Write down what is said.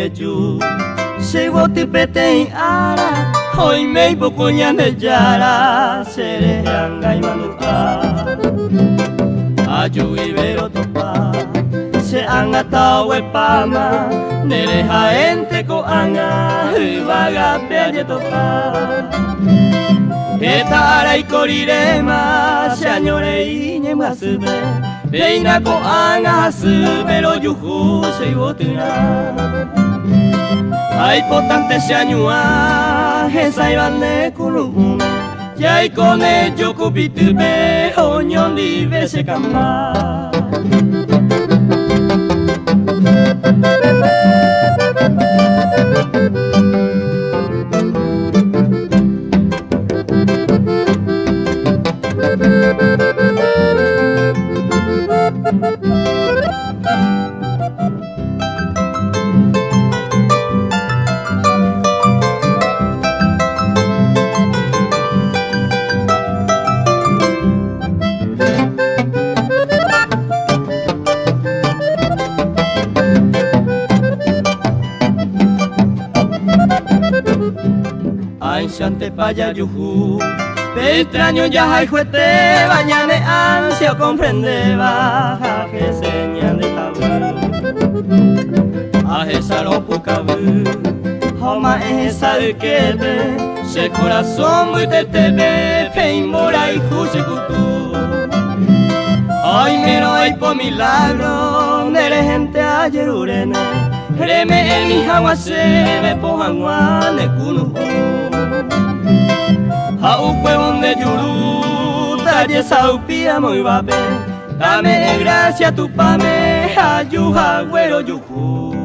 pechu se voti pete ara hoy me pocoña de yara sere anga y manuka ayu ibero topa se anga tawe pama nere jaente ko anga vaga pe topa Etara y corirema se añore y ñemasube Peina ko anga pero yuhu se ibotina Ay potante se añua esa ibane kulume Ya y con ello cupitube oñón libe se camba Ay, chante paya yuhu Pe extraño ya hay juete Bañane ansia comprende Baja que señal de tabú Aje salo pucabu Homa esa de quebe Se corazón muy te tebe Pein mora y juse kutu Ay, miro ay po milagro Nere gente ayer urene Reme en mi jagua se me pojan de kunu Haukwe onde yuru Talle saupia muy babe Dame gracia tu pame Ayuha güero yuhu